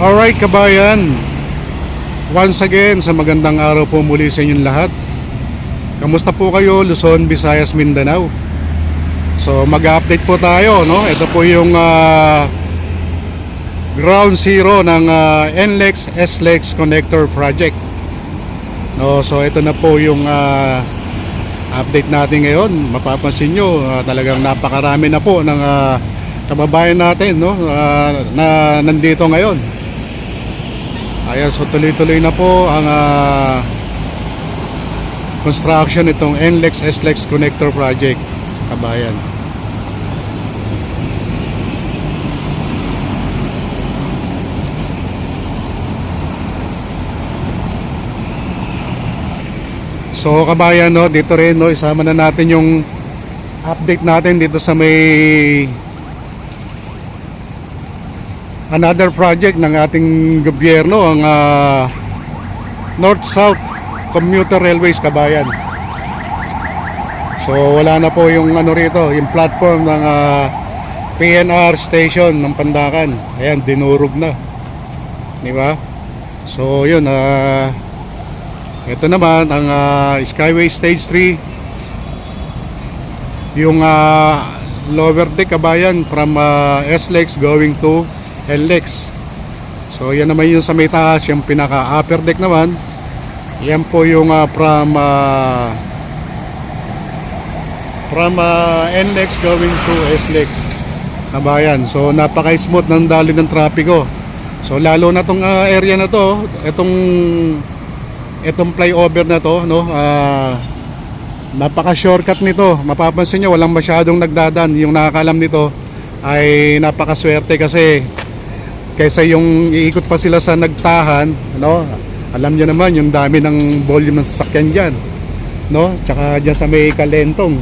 Alright kabayan, once again sa magandang araw po muli sa inyong lahat. Kamusta po kayo Luzon, Visayas, Mindanao? So mag-update po tayo, no? Ito po yung ground zero ng NLEX SLEX Connector Project, no? So ito na po yung update natin ngayon. Mapapansin nyo, talagang napakarami na po ng kababayan natin, no? Na nandito ngayon. Ayan, so tuloy-tuloy na po ang construction itong NLEX SLEX Connector Project, kabayan. So kabayan, no, dito rin, no, isama na natin yung update natin dito sa may another project ng ating gobyerno, ang North-South Commuter Railways, kabayan. So wala na po yung ano rito, yung platform ng PNR station ng Pandacan. Ayan, dinurog na, di ba? So yun, ito naman ang Skyway Stage 3, yung lower deck, kabayan, from SLEX going to NLEX. So yan naman yung sa may taas, yung pinaka upper deck naman. Yan po yung from NLEX going to SLEX, kabayan. So napaka smooth ng daloy ng trapiko. So lalo na tong area na to, itong flyover na to, no, napaka shortcut nito. Mapapansin nyo, walang masyadong nagdadan. Yung nakakalam nito ay napakaswerte kasi kaysa yung iikot pa sila sa nagtahan, no? Alam niyo naman yung dami ng volume ng sasakyan diyan, no? Tsaka diyan sa may Kalentong,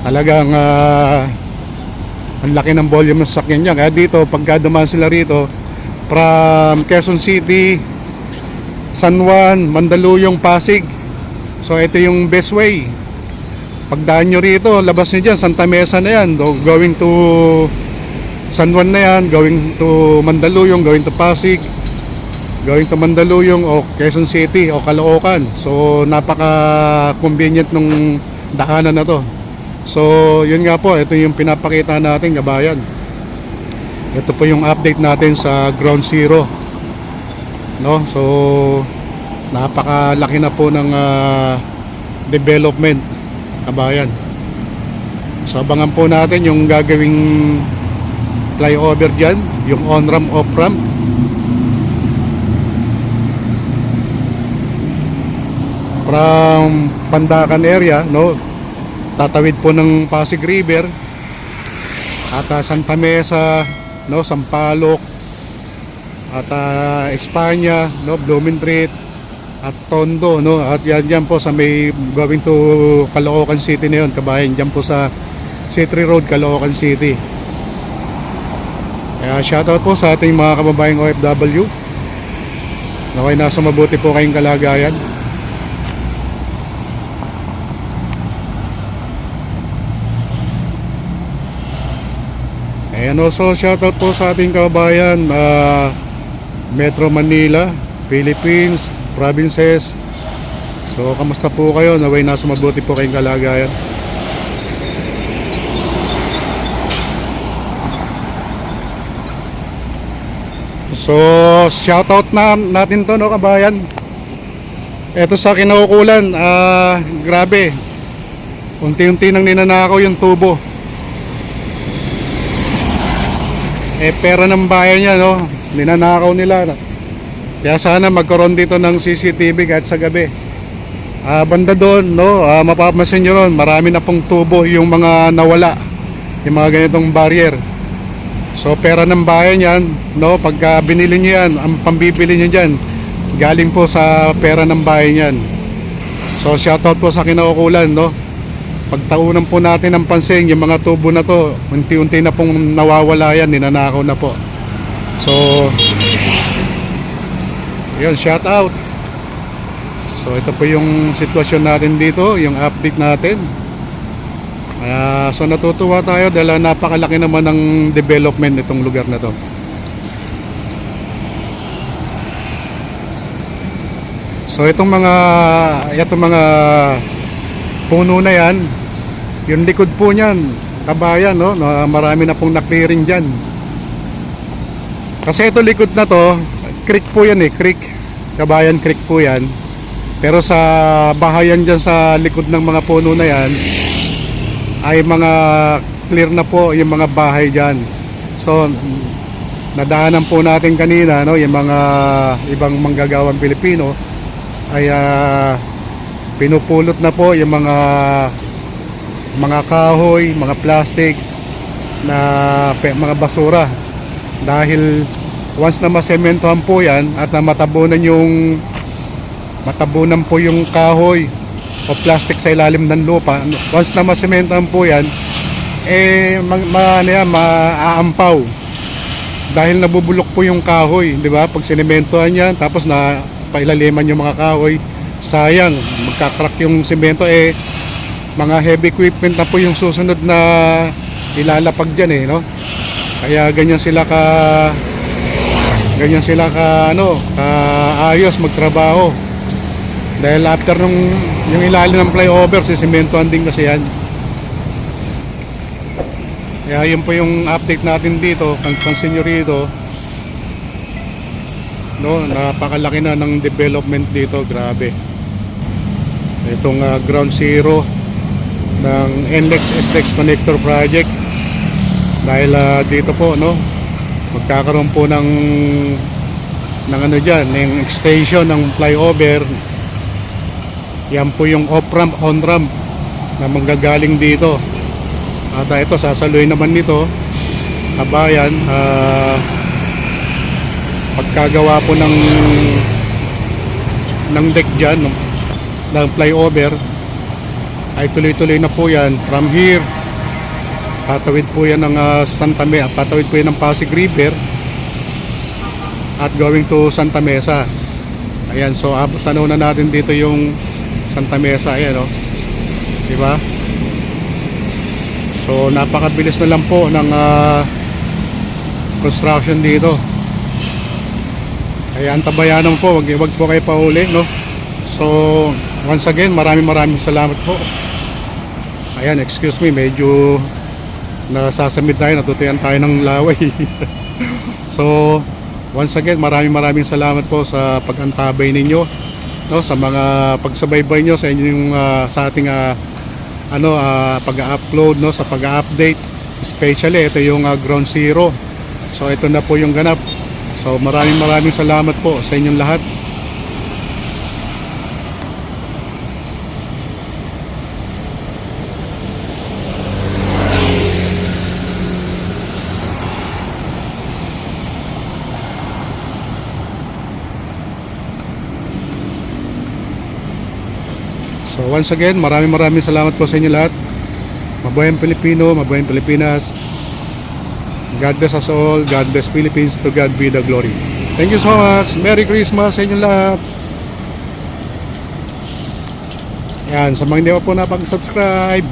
talagang ang laki ng volume ng sasakyan diyan. Kaya dito pagka dumaan sila rito from Quezon City, San Juan, Mandaluyong, Pasig, so ito yung best way. Pagdaan nyo rito, labas nyo dyan, Santa Mesa na yan, going to San Juan na yan, going to Mandaluyong, going to Pasig, going to Mandaluyong o Quezon City o Caloocan. So napaka convenient nung daanan na to. So yun nga po, ito yung pinapakita natin, kabayan. Ito po yung update natin sa ground zero, no? So napakalaki na po ng development, kabayan. So abangan po natin yung gagawing flyover dyan, yung on-ramp, off-ramp. From Pandacan area, no, tatawid po ng Pasig River at Santa Mesa, no, Sampaloc at Espanya, no, Blumentritt at Tondo, no, at yan po sa may going to Caloocan City na yun, kabayan, dyan po sa C3 Road, Caloocan City. Kaya shoutout po sa ating mga kababayang OFW. Naway nasa mabuti po kayong kalagayan. And also shoutout po sa ating kababayan Metro Manila, Philippines, provinces. So kamusta po kayo? Naway nasa mabuti po kayong kalagayan. So shoutout na natin to, no, kabayan. Ito sa Kinaukulan, grabe, unti-unti nang ninanakaw yung tubo. Pera ng bayan niya, no, ninanakaw nila. Kaya sana magkaroon dito ng CCTV kahit sa gabi. Banda doon, no, mapapansin nyo ron, marami na pong tubo yung mga nawala, yung mga ganitong barrier. So pera ng bayan yan, no, pagka binili nyo yan, ang pambibili nyo dyan galing po sa pera ng bayan yan. So shoutout po sa Kinaukulan, no, pagtaunan po natin ng pansin yung mga tubo na to, unti-unti na pong nawawala yan, ninanakaw na po. So yun, shoutout. So ito po yung sitwasyon natin dito, yung update natin. So natutuwa tayo dahil napakalaki naman ng development itong lugar na to. So itong mga puno na yan, yung likod po niyan, kabayan, no, na marami na pong na-clearing diyan. Kasi ito likod na to, creek po yan creek. Kabayan Creek po yan. Pero sa bahayan diyan sa likod ng mga puno na yan ay mga clear na po yung mga bahay diyan. So nadaanan po natin kanina, no, yung mga ibang manggagawang Pilipino ay pinupulot na po yung mga kahoy, mga plastic na mga basura, dahil once na masementohan po yan at na matabunan po yung kahoy o plastic sa ilalim ng lupa, once na masementohan po yan, maaampaw dahil nabubulok po yung kahoy, di ba? Pag sinementohan yan tapos na pailaliman yung mga kahoy, sayang, magkakrak yung semento, mga heavy equipment na po yung susunod na ilalapag dyan, no? Kaya ganyan sila ka ayos magtrabaho, dahil after yung ilalim ng flyover, sisementohan din kasi yan. Kaya yun po yung update natin dito. Pansin nyo rito, no, napakalaki na ng development dito, grabe. Itong ground zero ng NLEX SLEX Connector Project, dahil dito po, no, magkakaroon po ng ano dyan, ng extension ng flyover. Yan po yung off ramp, on ramp na manggagaling dito. At ito, sasaluhin naman nito, kabayan, pagkagawa po ng deck dyan, ng flyover, ay tuloy-tuloy na po yan. From here, patawid po yan ng patawid po yan ng Pasig River at going to Santa Mesa. Ayan, so tanaw na natin dito yung Santa Mesa, ayan, no? Diba? So napakabilis na lang po ng construction dito. Kaya antabayanan po, wag po kayo pauli, no? So once again, maraming salamat po. Ayan, excuse me, medyo nasasamid tayo, natutayan tayo ng laway. So once again, maraming salamat po sa pag-antabay ninyo, no, sa mga pagsubaybay nyo sa inyong sa ating pag-upload, no, sa pag-update, especially ito yung ground zero. So ito na po yung ganap. So maraming salamat po sa inyong lahat. So once again, maraming salamat po sa inyo lahat. Mabuhay ang Pilipino, mabuhay ang Pilipinas. God bless us all. God bless Philippines. To God be the glory. Thank you so much. Merry Christmas sa inyo lahat. Yan, sa mga hindi pa po napag-subscribe,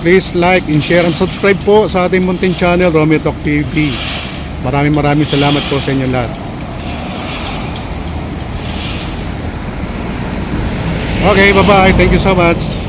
please like and share and subscribe po sa ating munting channel, Romeo Talk TV. Maraming salamat po sa inyo lahat. Okay, bye-bye. Thank you so much.